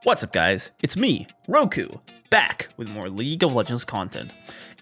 What's up guys, it's me, Roku, back with more League of Legends content.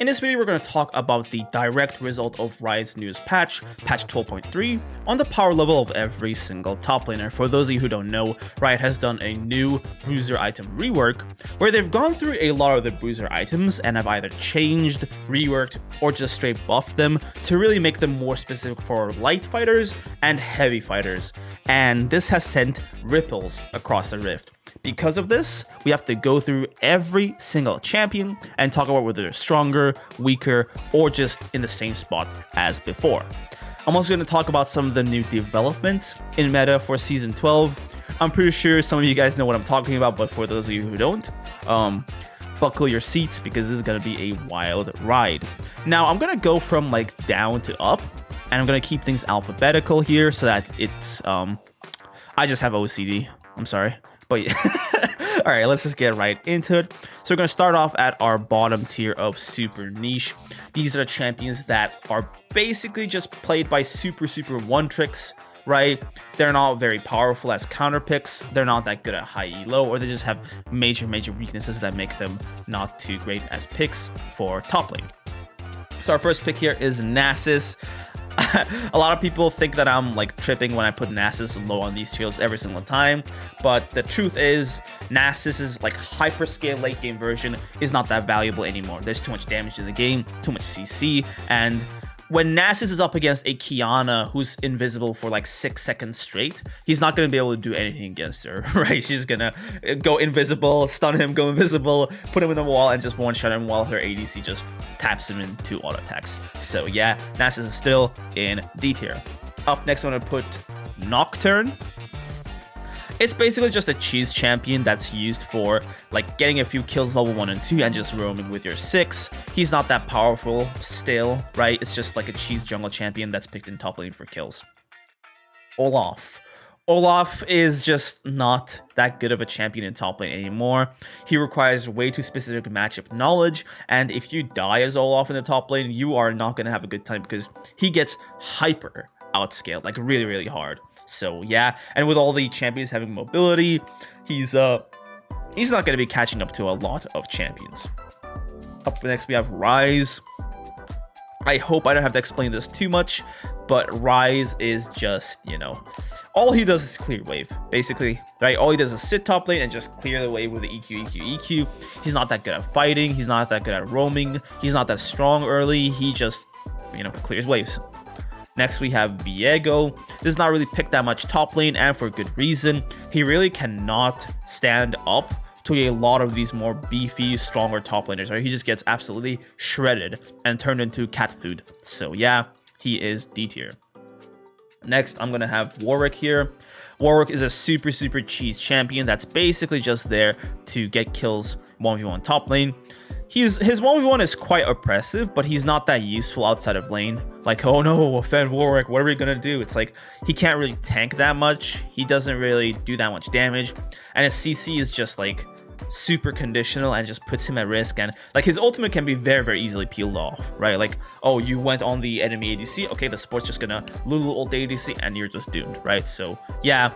In this video we're going to talk about the direct result of Ryze's newest patch 12.3, on the power level of every single top laner. For those of you who don't know, Riot has done a new Bruiser item rework, where they've gone through a lot of the Bruiser items and have either changed, reworked, or just straight buffed them to really make them more specific for light fighters and heavy fighters, and this has sent ripples across the rift. Because of this, we have to go through every single champion and talk about whether they're stronger, weaker, or just in the same spot as before. I'm also going to talk about some of the new developments in meta for Season 12. I'm pretty sure some of you guys know what I'm talking about, but for those of you who don't, buckle your seats because this is going to be a wild ride. Now, I'm going to go from like down to up, and I'm going to keep things alphabetical here so that it's, I just have OCD. I'm sorry. But yeah. All right, let's just get right into it. So we're going to start off at our bottom tier of super niche. These are the champions that are basically just played by super one tricks, right? They're not very powerful as counterpicks. They're not that good at high elo, or they just have major weaknesses that make them not too great as picks for top lane. So our first pick here is Nasus. A lot of people think that I'm like tripping when I put Nasus low on these fields every single time, but the truth is Nasus's like hyperscale late game version is not that valuable anymore. There's too much damage in the game, too much CC, and when Nasus is up against a Qiyana who's invisible for like 6 seconds straight, he's not going to be able to do anything against her, right? She's going to go invisible, stun him, go invisible, put him in the wall, and just one-shot him while her ADC just taps him into auto attacks. So yeah, Nasus is still in D tier. Up next, I'm going to put Nocturne. It's basically just a cheese champion that's used for like getting a few kills level 1 and 2 and just roaming with your 6. He's not that powerful still, right? It's just like a cheese jungle champion that's picked in top lane for kills. Olaf. Olaf is just not that good of a champion in top lane anymore. He requires way too specific matchup knowledge, and if you die as Olaf in the top lane, you are not going to have a good time because he gets hyper outscaled, like really hard. So yeah, and with all the champions having mobility, he's not going to be catching up to a lot of champions. Up next we have Ryze. I hope I don't have to explain this too much, but Ryze is just, you know, all he does is clear wave, basically, right? All he does is sit top lane and just clear the wave with the EQ. He's not that good at fighting, he's not that good at roaming, he's not that strong early, he just, you know, clears waves. Next we have Viego. This is not really picked that much top lane, and for good reason. He really cannot stand up to a lot of these more beefy, stronger top laners, right? He just gets absolutely shredded and turned into cat food. So yeah, he is D tier. Next, I'm gonna have Warwick here. Warwick is a super cheese champion that's basically just there to get kills 1v1 top lane. His 1v1 is quite oppressive, but he's not that useful outside of lane. Like, oh no, offend Warwick, what are we gonna do? It's like, he can't really tank that much. He doesn't really do that much damage. And his CC is just like super conditional and just puts him at risk. And like his ultimate can be very easily peeled off, right? Like, oh, you went on the enemy ADC. Okay, the support's just gonna Lulu ult ADC and you're just doomed, right? So yeah,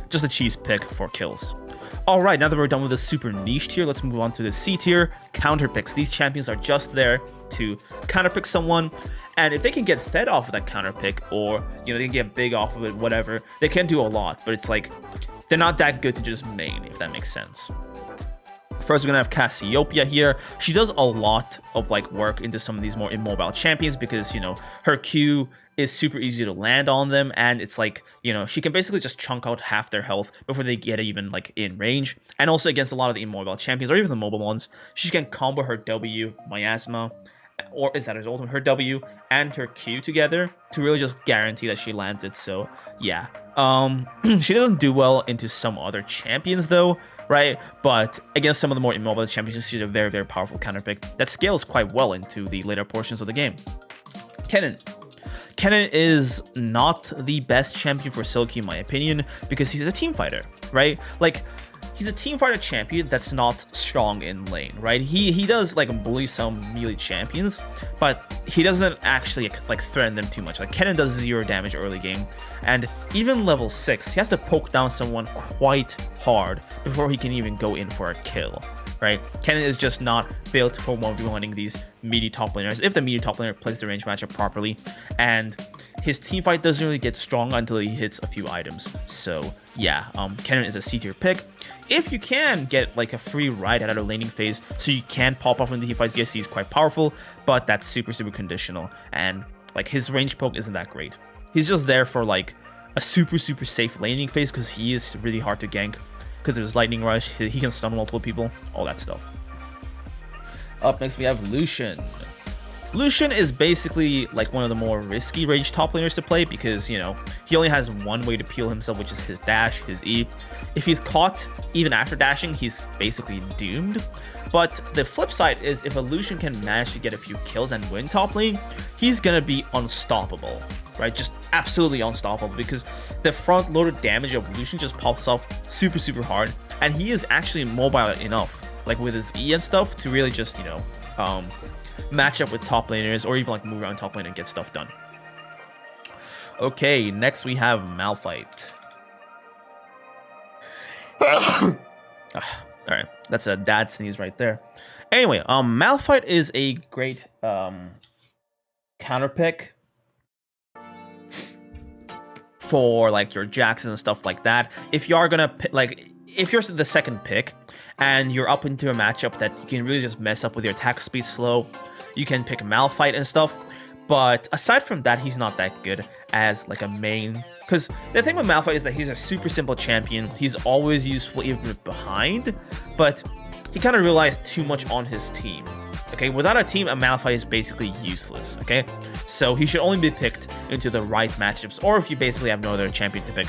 just a cheese pick for kills. Alright, now that we're done with the super niche tier, let's move on to the C tier, counterpicks. These champions are just there to counterpick someone, and if they can get fed off of that counterpick, or, you know, they can get big off of it, whatever, they can do a lot, but it's like, they're not that good to just main, if that makes sense. First, we're gonna have Cassiopeia here. She does a lot of like work into some of these more immobile champions because, you know, her Q is super easy to land on them, and it's like, you know, she can basically just chunk out half their health before they get even like in range. And also against a lot of the immobile champions, or even the mobile ones, she can combo her W, Miasma, or is that her ultimate, her W and her Q together to really just guarantee that she lands it. So yeah, she doesn't do well into some other champions though, right? But against some of the more immobile champions, she's a very powerful counterpick that scales quite well into the later portions of the game. Kennen. Kennen is not the best champion for Silky in my opinion, because he's a team fighter, right? Like, he's a teamfighter champion that's not strong in lane, right? He does like bully some melee champions, but he doesn't actually like threaten them too much. Like Kennen does 0 damage early game, and even level 6, he has to poke down someone quite hard before he can even go in for a kill, right? Kennen is just not built for 1v1ing these meaty top laners if the meaty top laner plays the range matchup properly, and his team fight doesn't really get strong until he hits a few items. So yeah, Kennen is a C tier pick. If you can get like a free ride out of the laning phase, so you can pop off in the team fights, yes, he's quite powerful, but that's super conditional, and like his range poke isn't that great. He's just there for like a super safe laning phase because he is really hard to gank because there's lightning rush, he can stun multiple people, all that stuff. Up next we have Lucian. Lucian is basically like one of the more risky range top laners to play because, you know, he only has one way to peel himself, which is his dash, his E. If he's caught even after dashing, he's basically doomed. But the flip side is if a Lucian can manage to get a few kills and win top lane, he's gonna be unstoppable, right? Just absolutely unstoppable because the front loaded damage of Lucian just pops off super hard, and he is actually mobile enough, like with his E and stuff, to really just, you know, match up with top laners or even like move around top lane and get stuff done. Okay, next we have Malphite. Alright, that's a dad sneeze right there. Anyway, Malphite is a great counter pick for like your Jackson and stuff like that. If you are gonna like, if you're the second pick and you're up into a matchup that you can really just mess up with your attack speed slow, you can pick Malphite and stuff. But aside from that, he's not that good as like a main. Because the thing with Malphite is that he's a super simple champion. He's always useful even behind, but he kind of relies too much on his team. Okay, without a team, a Malphite is basically useless. Okay, so he should only be picked into the right matchups, or if you basically have no other champion to pick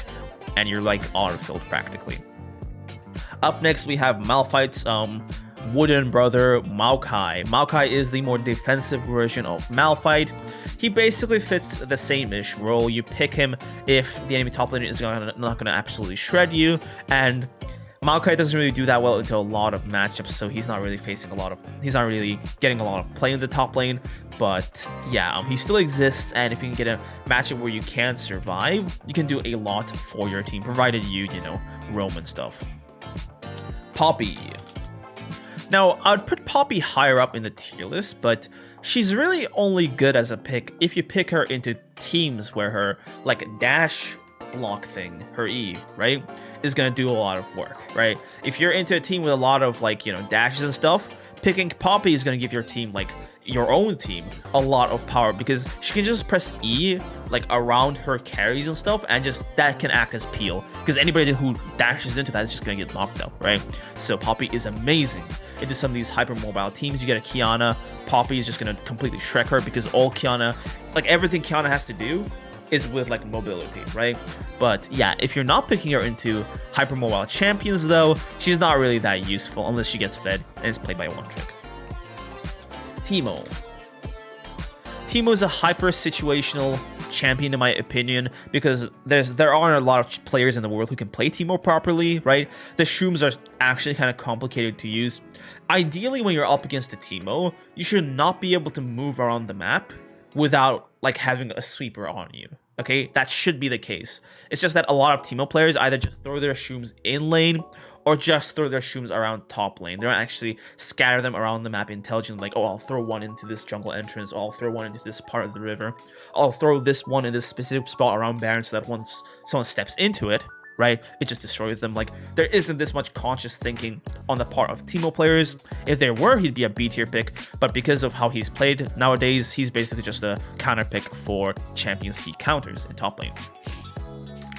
and you're like auto-filled practically. Up next, we have Malphite's wooden brother, Maokai. Maokai is the more defensive version of Malphite. He basically fits the same-ish role. You pick him if the enemy top laner is not going to absolutely shred you, and Maokai doesn't really do that well into a lot of matchups, so he's not really getting a lot of play in the top lane. But yeah, he still exists, and if you can get a matchup where you can survive, you can do a lot for your team, provided you know, roam and stuff. Poppy. Now, I'd put Poppy higher up in the tier list, but she's really only good as a pick if you pick her into teams where her like dash block thing, her E, right, is gonna do a lot of work, right? If you're into a team with a lot of like, you know, dashes and stuff, picking Poppy is gonna give your team, like your own team, a lot of power because she can just press E like around her carries and stuff, and just that can act as peel because anybody who dashes into that is just gonna get knocked out, right? So Poppy is amazing into some of these hyper mobile teams. You get a Kiana, Poppy is just gonna completely shrek her because all Kiana, like everything Kiana has to do is with like mobility, right? But yeah, if you're not picking her into hyper mobile champions though, she's not really that useful unless she gets fed and is played by one trick. Teemo. Teemo is a hyper situational champion in my opinion because there aren't a lot of players in the world who can play Teemo properly, right? The shrooms are actually kind of complicated to use. Ideally, when you're up against a Teemo, you should not be able to move around the map without like having a sweeper on you. Okay, that should be the case. It's just that a lot of Teemo players either just throw their shrooms in lane or just throw their shrooms around top lane. They don't actually scatter them around the map intelligently, like, oh, I'll throw one into this jungle entrance, or I'll throw one into this part of the river, I'll throw this one in this specific spot around Baron so that once someone steps into it, right, it just destroys them. Like, there isn't this much conscious thinking on the part of Teemo players. If there were, he'd be a B tier pick, but because of how he's played nowadays, he's basically just a counter pick for champions he counters in top lane.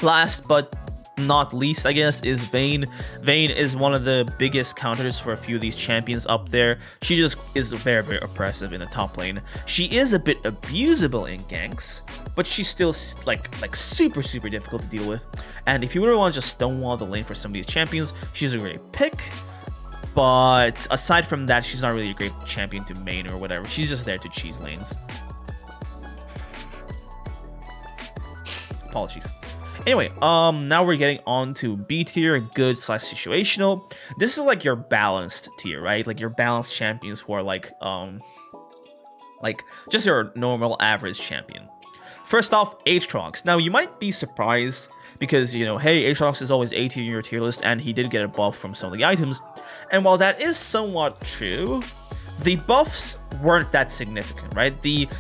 Last but not least, I guess, is Vayne. Vayne is one of the biggest counters for a few of these champions up there. She just is very oppressive in the top lane. She is a bit abusable in ganks, but she's still like super difficult to deal with. And if you really want to just stonewall the lane for some of these champions, she's a great pick. But aside from that, she's not really a great champion to main or whatever. She's just there to cheese lanes. Apologies. Anyway, now we're getting on to B tier, good / situational. This is like your balanced tier, right? Like your balanced champions who are like just your normal average champion. First off, Aatrox. Now you might be surprised because, you know, hey, Aatrox is always A tier in your tier list, and he did get a buff from some of the items. And while that is somewhat true, the buffs weren't that significant, right?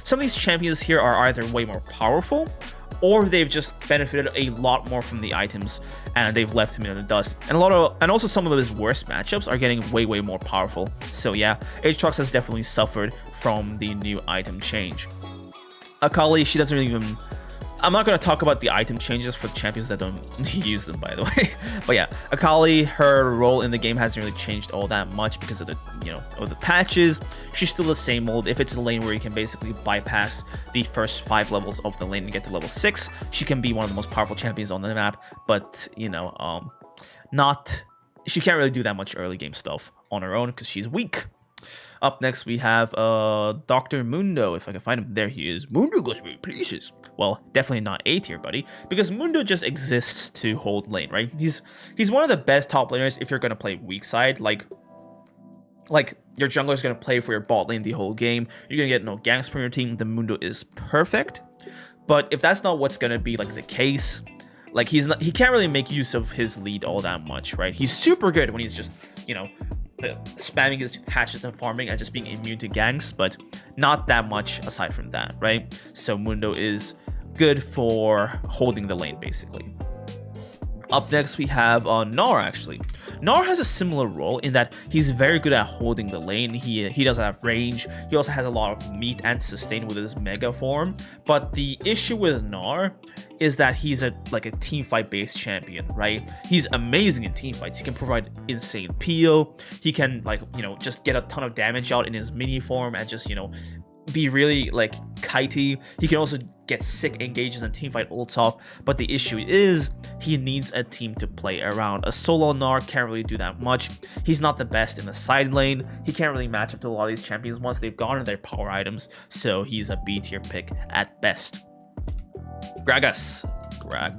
Some of these champions here are either way more powerful, or they've just benefited a lot more from the items and they've left him in the dust. And also some of his worst matchups are getting way more powerful. So yeah, Aatrox has definitely suffered from the new item change. Akali, she doesn't really even... I'm not going to talk about the item changes for the champions that don't use them, by the way. But yeah, Akali, her role in the game hasn't really changed all that much because of the, you know, of the patches. She's still the same old. If it's a lane where you can basically bypass the first 5 levels of the lane and get to level 6, she can be one of the most powerful champions on the map. But, you know, she can't really do that much early game stuff on her own because she's weak. Up next, we have Dr.Mundo. If I can find him, there he is. Mundo goes me places. Well, definitely not A tier, buddy, because Mundo just exists to hold lane, right? He's one of the best top laners if you're gonna play weak side. Like your jungler is gonna play for your bot lane the whole game. You're gonna get no ganks from your team. The Mundo is perfect. But if that's not what's gonna be like the case, like he can't really make use of his lead all that much, right? He's super good when he's just, you know, spamming his hatchets and farming and just being immune to ganks, but not that much aside from that, right? So Mundo is good for holding the lane, basically. Up next, we have Gnar, actually. Gnar has a similar role in that he's very good at holding the lane. He does have range. He also has a lot of meat and sustain with his mega form. But the issue with Gnar is that he's a team fight based champion, right? He's amazing in team fights. He can provide insane peel. He can, like, you know, just get a ton of damage out in his mini form and just, you know, be really like kitey. He can also get sick engages and teamfight ults off, but the issue is he needs a team to play around. A solo Gnar can't really do that much. He's not the best in the side lane. He can't really match up to a lot of these champions once they've gotten their power items, so he's a B tier pick at best. Gragas.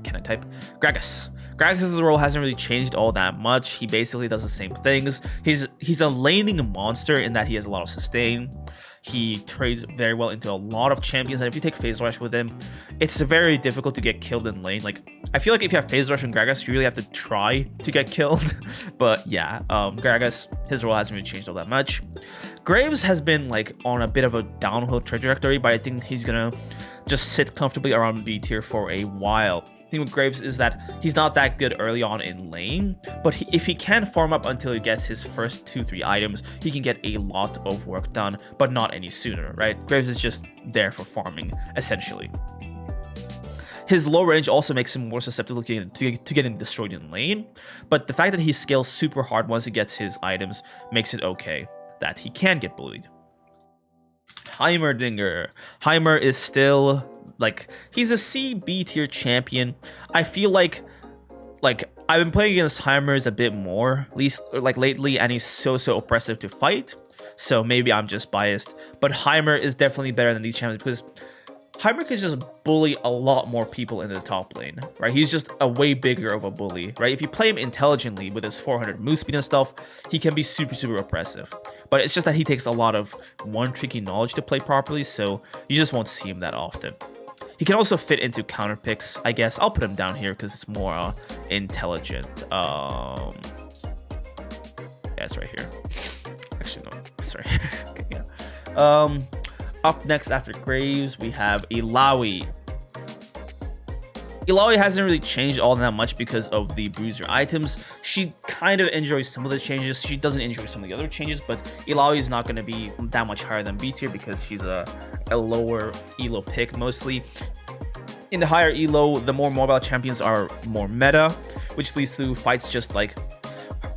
Can I type? Gragas. Gragas' role hasn't really changed all that much. He basically does the same things. He's a laning monster in that he has a lot of sustain. He trades very well into a lot of champions, and if you take Phase Rush with him, it's very difficult to get killed in lane. Like, I feel like if you have Phase Rush and Gragas, you really have to try to get killed. But yeah, Gragas, his role hasn't really changed all that much. Graves has been like on a bit of a downhill trajectory, but I think he's gonna just sit comfortably around B tier for a while. The thing with Graves is that he's not that good early on in lane, but if he can farm up until he gets his first 2-3 items, he can get a lot of work done, but not any sooner, right? Graves is just there for farming, essentially. His low range also makes him more susceptible to getting destroyed in lane, but the fact that he scales super hard once he gets his items makes it okay that he can get bullied. Heimerdinger. Heimer is still, like, he's a C/B tier champion. I feel like I've been playing against Heimers a bit more, at least like lately, and he's so oppressive to fight. So maybe I'm just biased, but Heimer is definitely better than these champions because Heimer can just bully a lot more people in the top lane, right? He's just a way bigger of a bully, right? If you play him intelligently with his 400 move speed and stuff, he can be super oppressive. But it's just that he takes a lot of one-tricky knowledge to play properly, so you just won't see him that often. He can also fit into Counterpicks, I guess. I'll put him down here because it's more intelligent. Yeah, it's right here. Actually, no, sorry. Okay, yeah. Up next after Graves, we have Illaoi. Illaoi hasn't really changed all that much because of the Bruiser items. She kind of enjoys some of the changes. She doesn't enjoy some of the other changes, but Illaoi is not going to be that much higher than B tier because she's a lower elo pick mostly. In the higher elo, the more mobile champions are more meta, which leads to fights just like...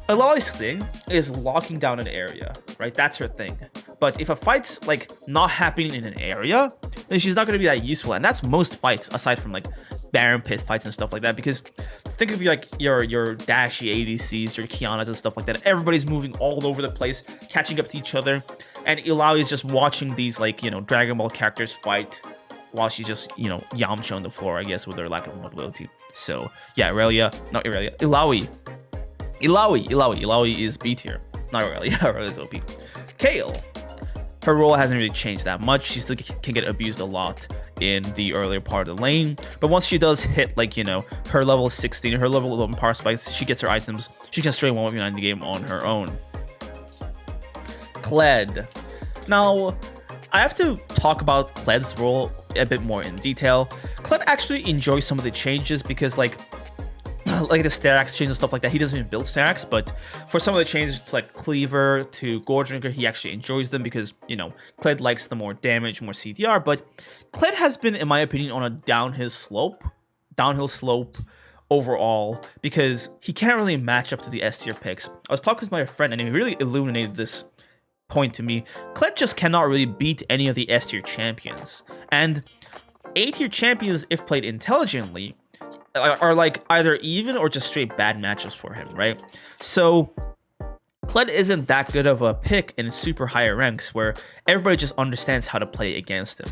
Illaoi's thing is locking down an area, right? That's her thing. But if a fight's like not happening in an area, then she's not going to be that useful. And that's most fights aside from like Baron Pit fights and stuff like that. Because think of like your dashy ADCs, your Kianas and stuff like that. Everybody's moving all over the place, catching up to each other. And Illaoi is just watching these, like, you know, Dragon Ball characters fight while she's just, you know, Yamcha on the floor, I guess, with her lack of mobility. So yeah, Illaoi is B tier. Not Irelia, Irelia is OP. Kayle. Her role hasn't really changed that much. She still can get abused a lot in the earlier part of the lane. But once she does hit, like, you know, her level 16, her level 11 power spikes, she gets her items. She can straight 1v9 the game on her own. Kled. Now, I have to talk about Kled's role a bit more in detail. Kled actually enjoys some of the changes because, like the Sterax change and stuff like that, he doesn't even build Sterax, but for some of the changes to like Cleaver to Goredrinker, he actually enjoys them because, you know, Kled likes the more damage, more CDR, but Kled has been, in my opinion, on a downhill slope overall because he can't really match up to the S tier picks. I was talking with my friend and he really illuminated this point to me. Kled just cannot really beat any of the S tier champions, and A tier champions, if played intelligently, are like either even or just straight bad matchups for him, right? So Kled isn't that good of a pick in super higher ranks where everybody just understands how to play against him.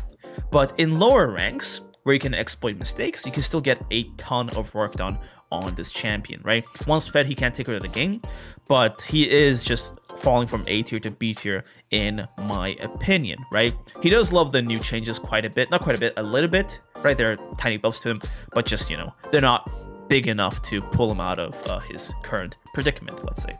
But in lower ranks, where you can exploit mistakes, you can still get a ton of work done on this champion, right? Once fed, he can't take over the game, but he is just falling from A tier to B tier in my opinion, right? He does love the new changes quite a bit, not quite a bit, a little bit, right? There are tiny buffs to him, but just, you know, they're not big enough to pull him out of his current predicament, let's say.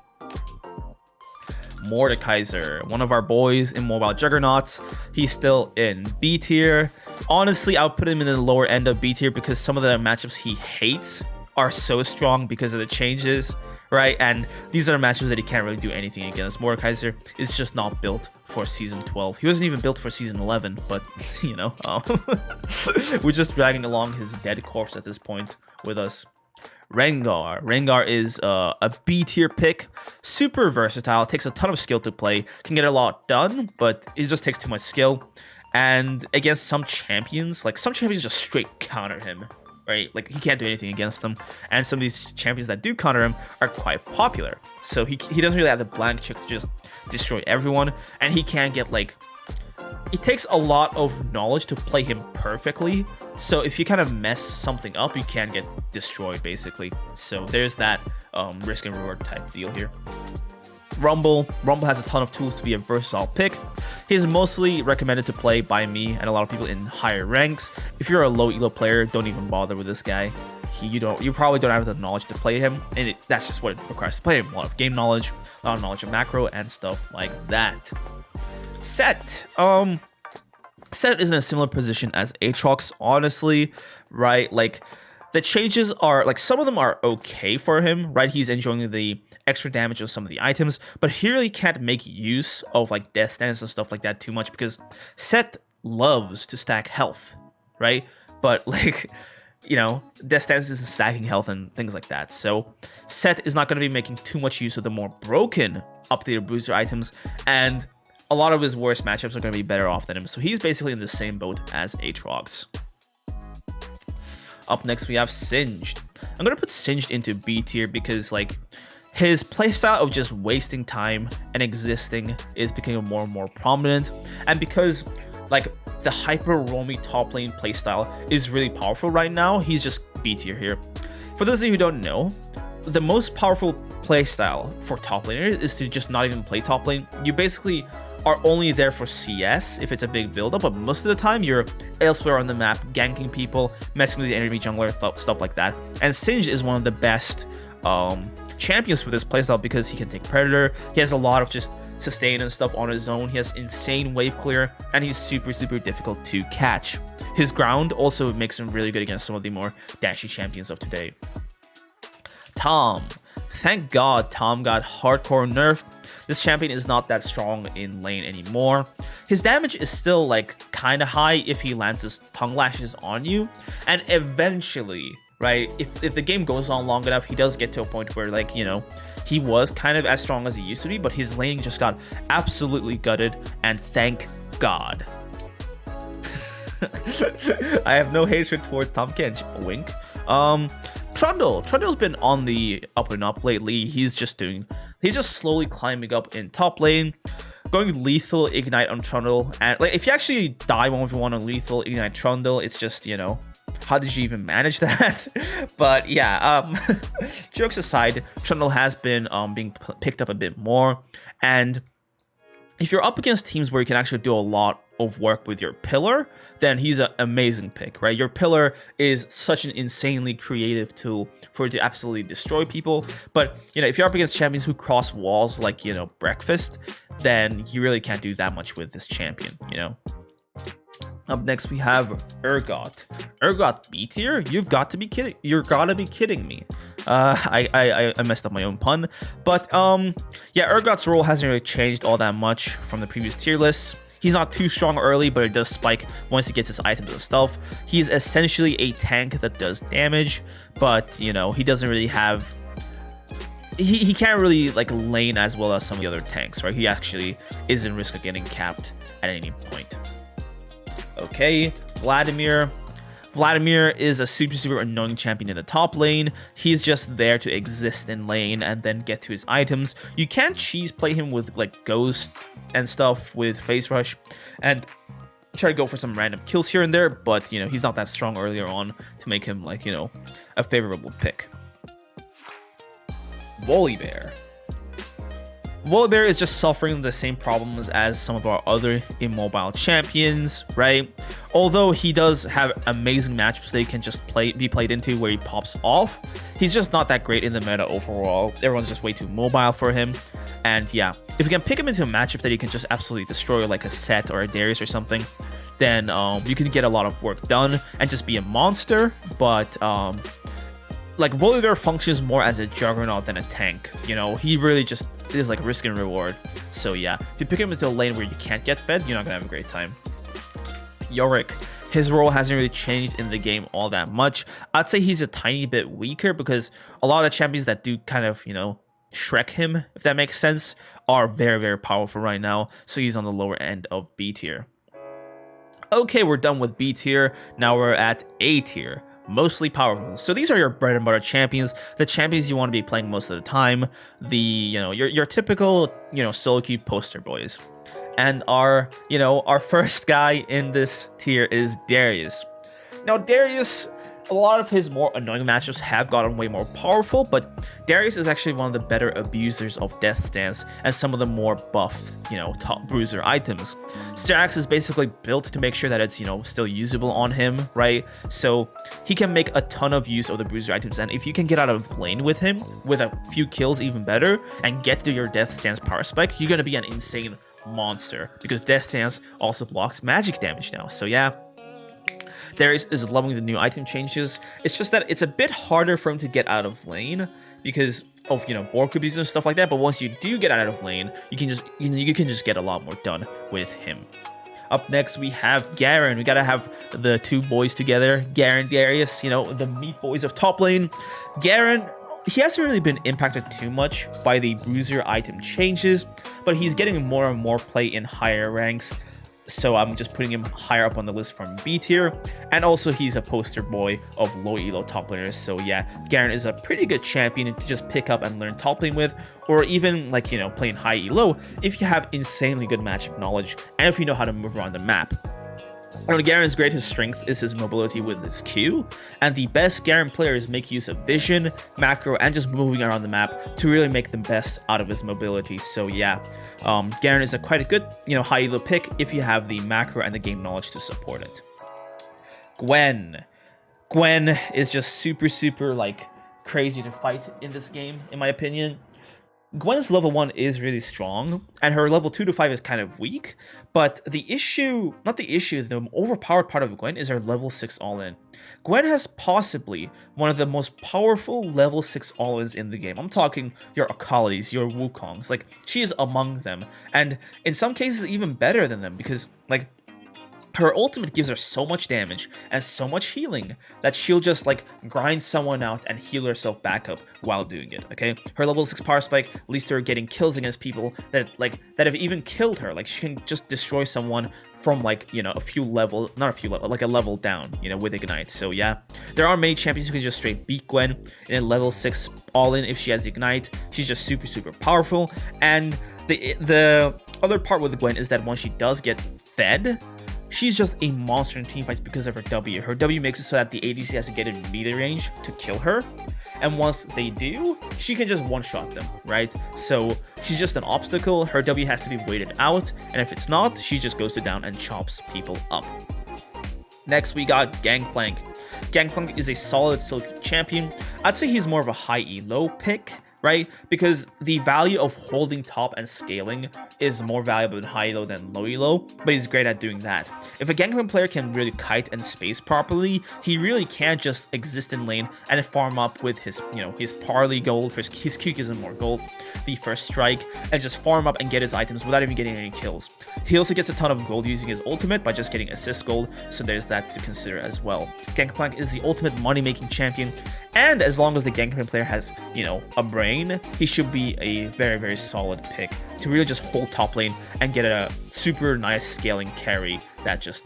Mordekaiser, one of our boys in Mobile Juggernauts. He's still in B tier. Honestly, I'll put him in the lower end of B tier because some of the matchups he hates are so strong because of the changes, right? And these are matchups that he can't really do anything against. Mordekaiser is just not built for Season 12. He wasn't even built for Season 11, but, you know, we're just dragging along his dead corpse at this point with us. Rengar. Rengar is a B tier pick, super versatile, takes a ton of skill to play, can get a lot done, but it just takes too much skill. And against some champions, like some champions just straight counter him, right? Like he can't do anything against them. And some of these champions that do counter him are quite popular. So he doesn't really have the blank check to just destroy everyone. And he can get like, it takes a lot of knowledge to play him perfectly. So if you kind of mess something up, you can get destroyed basically. So there's that risk and reward type deal here. Rumble has a ton of tools to be a versatile pick. He's mostly recommended to play by me and a lot of people in higher ranks. If you're a low elo player, don't even bother with this guy. You probably don't have the knowledge to play him, and that's just what it requires to play him. A lot of game knowledge, a lot of knowledge of macro and stuff like that. Sett. Sett is in a similar position as Aatrox, honestly, right? Like, the changes are, like, some of them are okay for him, right? He's enjoying the extra damage of some of the items, but he really can't make use of, like, death stance and stuff like that too much because Sett loves to stack health, right? But, like, you know, death stance is stacking health and things like that. So Sett is not going to be making too much use of the more broken updated Bruiser items, and a lot of his worst matchups are going to be better off than him. So he's basically in the same boat as Aatrox. Up next, we have Singed. I'm going to put Singed into B tier because, like, his playstyle of just wasting time and existing is becoming more and more prominent. And because, like, the hyper roamy top lane playstyle is really powerful right now, he's just B tier here. For those of you who don't know, the most powerful playstyle for top laners is to just not even play top lane. You basically are only there for CS if it's a big build-up, but most of the time you're elsewhere on the map, ganking people, messing with the enemy jungler, stuff like that. And Singed is one of the best champions for this playstyle because he can take Predator, he has a lot of just sustain and stuff on his own, he has insane wave clear, and he's super difficult to catch. His ground also makes him really good against some of the more dashy champions of today. Tahm. Thank God Tahm got hardcore nerfed. This champion is not that strong in lane anymore. His damage is still like kind of high if he lands his tongue lashes on you. And eventually, right, if the game goes on long enough, he does get to a point where, like, you know, he was kind of as strong as he used to be, but his laning just got absolutely gutted, and thank God. I have no hatred towards Tahm Kench. Wink. Trundle's been on the up and up lately. He's just slowly climbing up in top lane. going lethal ignite on Trundle, and like if you actually die 1v1 on lethal ignite Trundle, it's just, you know, how did you even manage that? But yeah, jokes aside, Trundle has been being picked up a bit more, and if you're up against teams where you can actually do a lot of work with your pillar, then he's an amazing pick, right? Your pillar is such an insanely creative tool for it to absolutely destroy people. But, you know, if you're up against champions who cross walls like, you know, breakfast, then you really can't do that much with this champion, you know? Up next, we have Urgot. Urgot B tier? You've got to be kidding. You're gotta be kidding me. I messed up my own pun. But, yeah, Urgot's role hasn't really changed all that much from the previous tier lists. He's not too strong early, but it does spike once he gets his items and stuff. He's essentially a tank that does damage, but, you know, he doesn't really have... He can't really, like, lane as well as some of the other tanks, right? He actually is in risk of getting capped at any point. Okay, Vladimir. Vladimir is a super annoying champion in the top lane. He's just there to exist in lane and then get to his items. You can cheese play him with like Ghost and stuff with Phase Rush and try to go for some random kills here and there, but you know, he's not that strong earlier on to make him like, you know, a favorable pick. Volibear. Volibear is just suffering the same problems as some of our other immobile champions, right? Although he does have amazing matchups that he can just be played into where he pops off, he's just not that great in the meta overall. Everyone's just way too mobile for him. And yeah, if you can pick him into a matchup that he can just absolutely destroy, like a Sett or a Darius or something, then you can get a lot of work done and just be a monster. But like Volibear functions more as a juggernaut than a tank. You know, he really just is like risk and reward. So yeah, if you pick him into a lane where you can't get fed, you're not gonna have a great time. Yorick, his role hasn't really changed in the game all that much. I'd say he's a tiny bit weaker because a lot of the champions that do kind of, you know, Shrek him, if that makes sense, are very powerful right now. So he's on the lower end of B tier. Okay, we're done with B tier. Now we're at A tier. Mostly powerful. So these are your bread and butter champions, the champions you want to be playing most of the time, the, you know, your typical, you know, solo queue poster boys. And our, you know, our first guy in this tier is Darius. Now Darius, a lot of his more annoying matchups have gotten way more powerful, but Darius is actually one of the better abusers of Death Stance and some of the more buffed, you know, top Bruiser items. Strax is basically built to make sure that it's, you know, still usable on him, right? So he can make a ton of use of the Bruiser items, and if you can get out of lane with him, with a few kills even better, and get to your Death Stance power spike, you're gonna be an insane monster, because Death Stance also blocks magic damage now. So yeah, Darius is loving the new item changes. It's just that it's a bit harder for him to get out of lane because of, you know, Bork abuse and stuff like that. But once you do get out of lane, you can just get a lot more done with him. Up next, we have Garen. We gotta have the two boys together, Garen, Darius, you know, the meat boys of top lane. Garen, he hasn't really been impacted too much by the Bruiser item changes, but he's getting more and more play in higher ranks. So I'm just putting him higher up on the list from B tier. And also he's a poster boy of low elo top laners. So yeah, Garen is a pretty good champion to just pick up and learn top lane with, or even like, you know, playing high elo if you have insanely good matchup knowledge and if you know how to move around the map. Now, Garen's greatest strength is his mobility with his Q, and the best Garen players make use of vision, macro, and just moving around the map to really make the best out of his mobility. So yeah, Garen is quite a good, you know, high elo pick if you have the macro and the game knowledge to support it. Gwen is just super like crazy to fight in this game, in my opinion. Gwen's level 1 is really strong, and her level 2 to 5 is kind of weak, but the overpowered part of Gwen is her level 6 all-in. Gwen has possibly one of the most powerful level 6 all-ins in the game. I'm talking your Akalis, your Wukongs, like, she is among them, and in some cases even better than them, because, like, her ultimate gives her so much damage and so much healing that she'll just like grind someone out and heal herself back up while doing it, okay? Her level 6 power spike leads to her getting kills against people that have even killed her. Like, she can just destroy someone from like, you know, like a level down, you know, with Ignite. So yeah, there are many champions who can just straight beat Gwen in a level 6 all-in if she has Ignite. She's just super powerful, and the Other part with Gwen is that once she does get fed, she's just a monster in teamfights because of her W. Her W makes it so that the ADC has to get in melee range to kill her. And once they do, she can just one-shot them, right? So she's just an obstacle. Her W has to be waited out. And if it's not, she just goes to down and chops people up. Next, we got Gangplank. Gangplank is a solid solo champion. I'd say he's more of a high elo pick, right? Because the value of holding top and scaling is more valuable in high elo than low elo, but he's great at doing that. If a Gangplank player can really kite and space properly, he really can just exist in lane and farm up with his, his parley gold, his Q and more gold, the first strike, and just farm up and get his items without even getting any kills. He also gets a ton of gold using his ultimate by just getting assist gold, so there's that to consider as well. Gangplank is the ultimate money-making champion, and as long as the Gangplank player has, a brain, he should be a very, very solid pick to really just hold top lane and get a super nice scaling carry that just,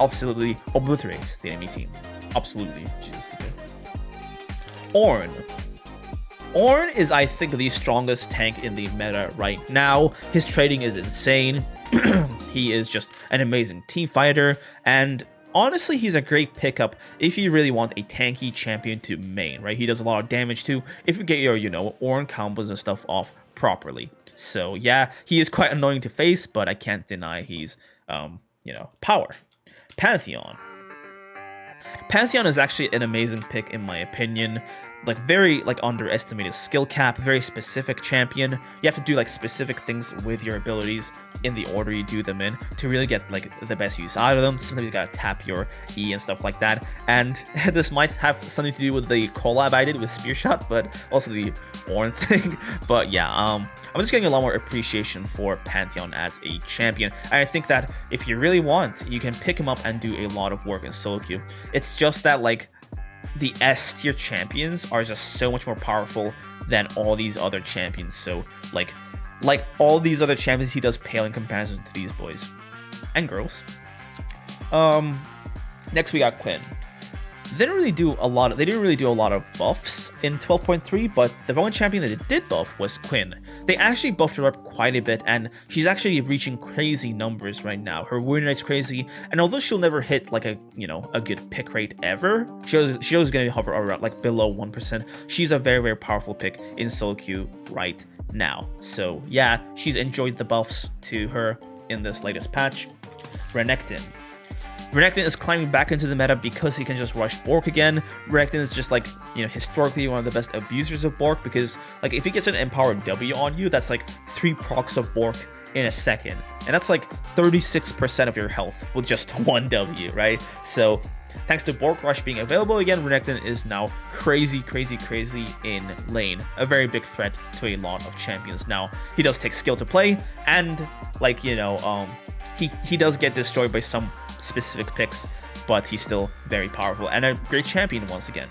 absolutely obliterates the enemy team. Absolutely. Jesus. Ornn. Ornn is, I think, the strongest tank in the meta right now. His trading is insane. He is just an amazing team fighter, and honestly, he's a great pickup if you really want a tanky champion to main, right? He does a lot of damage too if you get your, Ornn combos and stuff off properly. So yeah, he is quite annoying to face, but I can't deny he's, power. Pantheon. Pantheon is actually an amazing pick in my opinion. Very underestimated skill cap, very specific champion. You have to do specific things with your abilities in the order you do them in to really get the best use out of them. Sometimes you gotta tap your E and stuff like that. And this might have something to do with the collab I did with Spearshot, but also the Ornn thing. But yeah, I'm just getting a lot more appreciation for Pantheon as a champion. And I think that if you really want, you can pick him up and do a lot of work in solo queue. It's just that the S tier champions are just so much more powerful than all these other champions. So like all these other champions, he does pale in comparison to these boys and girls. Next we got Quinn. They didn't really do a lot of buffs in 12.3, but the only champion that did buff was Quinn. They actually buffed her up quite a bit, and she's actually reaching crazy numbers right now. Her win rate's crazy, and although she'll never hit a good pick rate ever, she's always gonna hover around below 1%. She's a very, very powerful pick in solo queue right now. So yeah, she's enjoyed the buffs to her in this latest patch. Renekton. Renekton is climbing back into the meta because he can just rush Bork again. Renekton is just historically one of the best abusers of Bork, because if he gets an empowered W on you, that's 3 procs of Bork in a second. And that's 36% of your health with just 1 W, right? So thanks to Bork Rush being available again, Renekton is now crazy in lane. A very big threat to a lot of champions. Now, he does take skill to play, and he does get destroyed by some specific picks, but he's still very powerful and a great champion once again.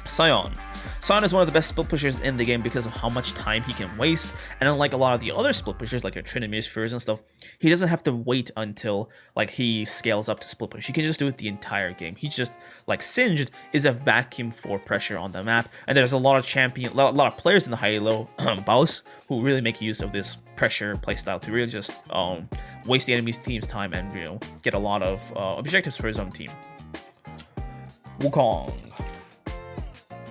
Sion. Sion is one of the best split pushers in the game because of how much time he can waste, and unlike a lot of the other split pushers like your Trinity Spheres and stuff, he doesn't have to wait until he scales up to split push. He can just do it the entire game. He just Singed is a vacuum for pressure on the map, and there's a lot of players in the high low boss who really make use of this pressure playstyle to really just waste the enemy's team's time and get a lot of objectives for his own team.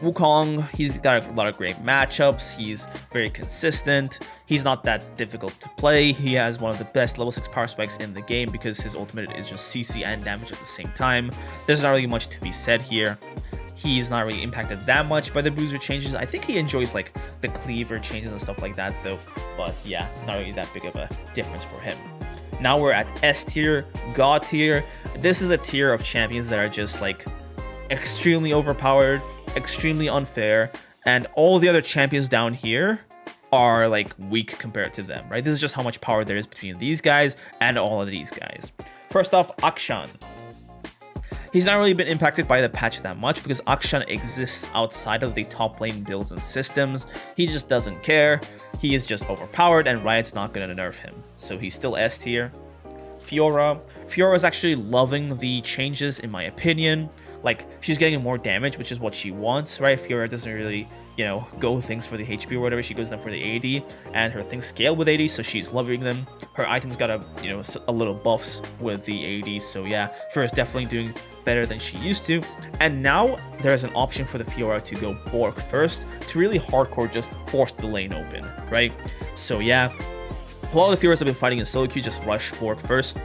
Wukong, he's got a lot of great matchups. He's very consistent. He's not that difficult to play. He has one of the best level 6 power spikes in the game because his ultimate is just CC and damage at the same time. There's not really much to be said here. He's not really impacted that much by the Bruiser changes. I think he enjoys the cleaver changes and stuff like that though. But yeah, not really that big of a difference for him. Now we're at S tier, God tier. This is a tier of champions that are just extremely overpowered, extremely unfair, and all the other champions down here are weak compared to them, right? This is just how much power there is between these guys and all of these guys. First off, Akshan. He's not really been impacted by the patch that much because Akshan exists outside of the top lane builds and systems. He just doesn't care. He is just overpowered, and Riot's not going to nerf him. So he's still S tier. Fiora. Fiora is actually loving the changes in my opinion. She's getting more damage, which is what she wants, right? Fiora doesn't really you know, go things for the HP or whatever. She goes them for the AD, and her things scale with AD, so she's loving them. Her items got a little buffs with the AD, so yeah, Fiora's definitely doing better than she used to. And now there's an option for the Fiora to go Bork first to really hardcore just force the lane open, right? So yeah, while the Fioras have been fighting in solo queue, just rush Bork first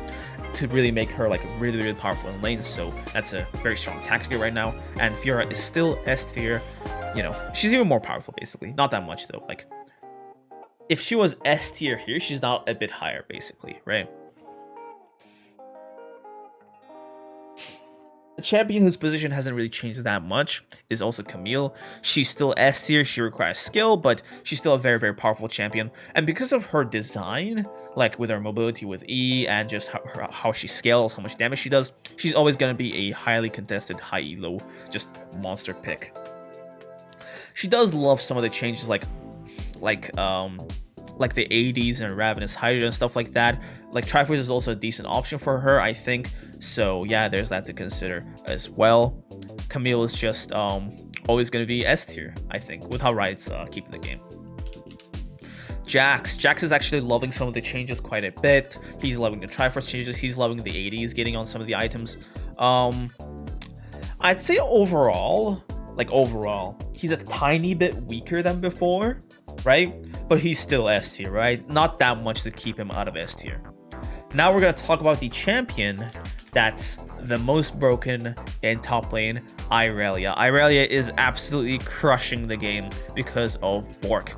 to really make her like really, really powerful in lane. So that's a very strong tactic right now. And Fiora is still S tier. You know, she's even more powerful basically. Not that much though. Like if she was S tier here, she's now a bit higher basically, right? A champion whose position hasn't really changed that much is also Camille. She's still S tier, she requires skill, but she's still a very, very powerful champion. And because of her design, like with her mobility with E and just how she scales, how much damage she does, she's always going to be a highly contested high elo, just monster pick. She does love some of the changes like the ADs and Ravenous Hydra and stuff like that. Like Triforce is also a decent option for her, I think. So yeah, there's that to consider as well. Camille is just always going to be S tier, I think, with how Ryze keeping the game. Jax is actually loving some of the changes quite a bit. He's loving the Triforce changes. He's loving the ADs getting on some of the items. I'd say overall, he's a tiny bit weaker than before, right? But he's still S tier, right? Not that much to keep him out of S tier. Now we're going to talk about the champion that's the most broken in top lane, Irelia. Irelia is absolutely crushing the game because of Bork.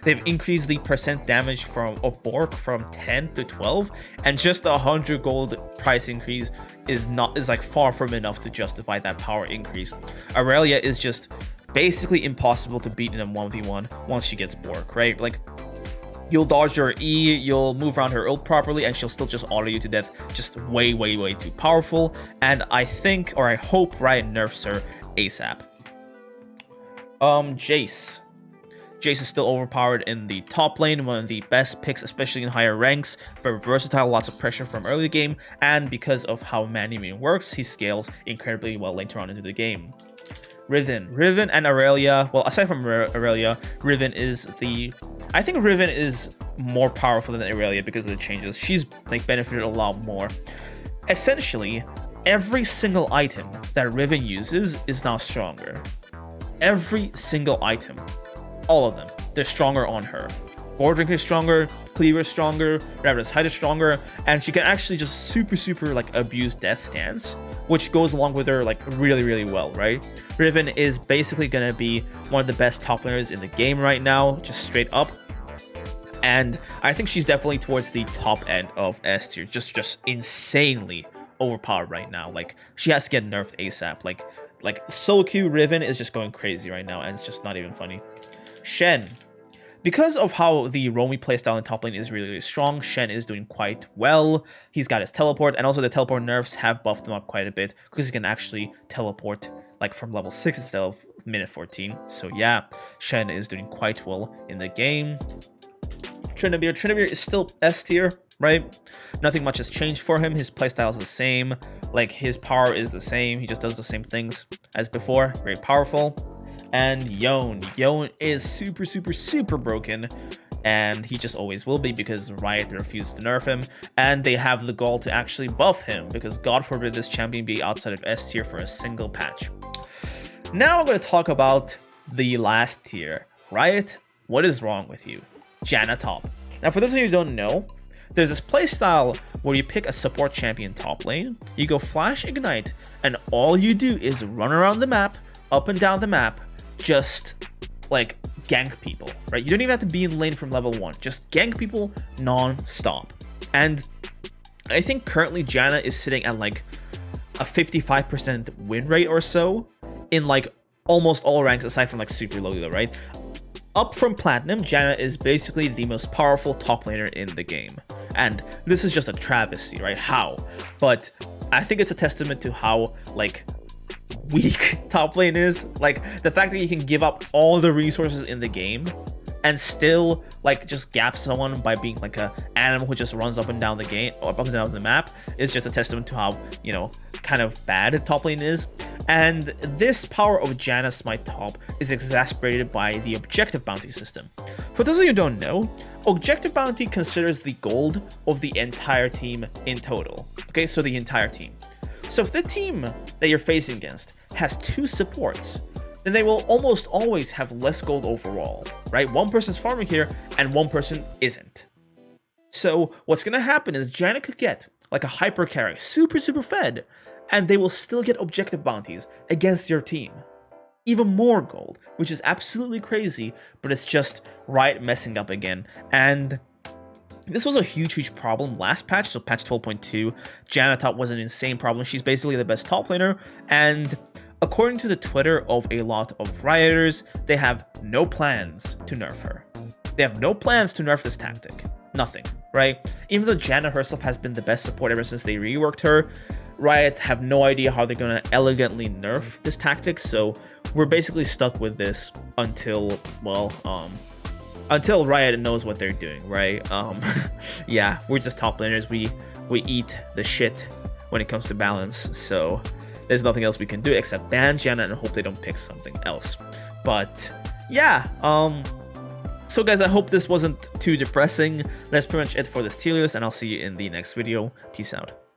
They've increased the percent damage of Bork from 10 to 12, and just the 100 gold price increase is like far from enough to justify that power increase. Irelia is just basically impossible to beat in a 1v1 once she gets Bork, right? Like, you'll dodge her E, you'll move around her ult properly, and she'll still just auto you to death. Just way, way, way too powerful. And I think, or I hope, Riot nerfs her ASAP. Jace. Jace is still overpowered in the top lane, one of the best picks, especially in higher ranks. Very versatile, lots of pressure from early game, and because of how Manimune works, he scales incredibly well later on into the game. Riven and Irelia, well, aside from Irelia, I think Riven is more powerful than Irelia because of the changes. She's like benefited a lot more. Essentially, every single item that Riven uses is now stronger. Every single item. All of them. They're stronger on her. Mordekaiser is stronger, Cleaver is stronger, Ravenous Hydra is stronger, and she can actually just super like abuse Death Stance, which goes along with her like really, really well, right? Riven is basically gonna be one of the best top laners in the game right now, just straight up. And I think she's definitely towards the top end of S tier, just insanely overpowered right now. Like, she has to get nerfed ASAP. Like solo queue Riven is just going crazy right now, and it's just not even funny. Shen. Because of how the Roamy playstyle in top lane is really, really strong, Shen is doing quite well. He's got his teleport, and also the teleport nerfs have buffed him up quite a bit because he can actually teleport like from level 6 instead of minute 14. So yeah, Shen is doing quite well in the game. Tryndamere is still S tier, right? Nothing much has changed for him. His playstyle is the same. Like, his power is the same. He just does the same things as before. Very powerful. And Yone is super broken, and he just always will be because Riot refuses to nerf him, and they have the goal to actually buff him because God forbid this champion be outside of S tier for a single patch. Now I'm going to talk about the last tier. Riot, what is wrong with you? Janna top. Now, for those of you who don't know, there's this playstyle where you pick a support champion top lane, you go flash ignite, and all you do is run around the map, up and down the map, just like gank people, right? You don't even have to be in lane from level 1. Just gank people non-stop. And I think currently Janna is sitting at like a 55% win rate or so in like almost all ranks aside from like super low elo, right? Up from Platinum, Janna is basically the most powerful top laner in the game. And this is just a travesty, right? How? But I think it's a testament to how like weak top lane is. Like, the fact that you can give up all the resources in the game and still like just gap someone by being like a animal who just runs up and down the game or up and down the map is just a testament to how, you know, kind of bad top lane is. And this power of Janna Smite top is exacerbated by the objective bounty system. For those of you who don't know, objective bounty considers the gold of the entire team in total. Okay, so the entire team. So if the team that you're facing against has 2 supports, then they will almost always have less gold overall, right? One person's farming here and one person isn't. So what's gonna happen is Janna could get like a hyper carry, super fed, and they will still get objective bounties against your team. Even more gold, which is absolutely crazy, but it's just Riot messing up again. And this was a huge problem last patch, so patch 12.2. Janna top was an insane problem. She's basically the best top laner, and according to the Twitter of a lot of Rioters, they have no plans to nerf her. They have no plans to nerf this tactic. Nothing, right? Even though Janna herself has been the best support ever since they reworked her, Riot have no idea how they're going to elegantly nerf this tactic, so we're basically stuck with this until, well, until Riot knows what they're doing, right? Yeah, we're just top laners. We eat the shit when it comes to balance, so there's nothing else we can do except ban Janna and hope they don't pick something else. But yeah, so guys, I hope this wasn't too depressing. That's pretty much it for this tier list, and I'll see you in the next video. Peace out.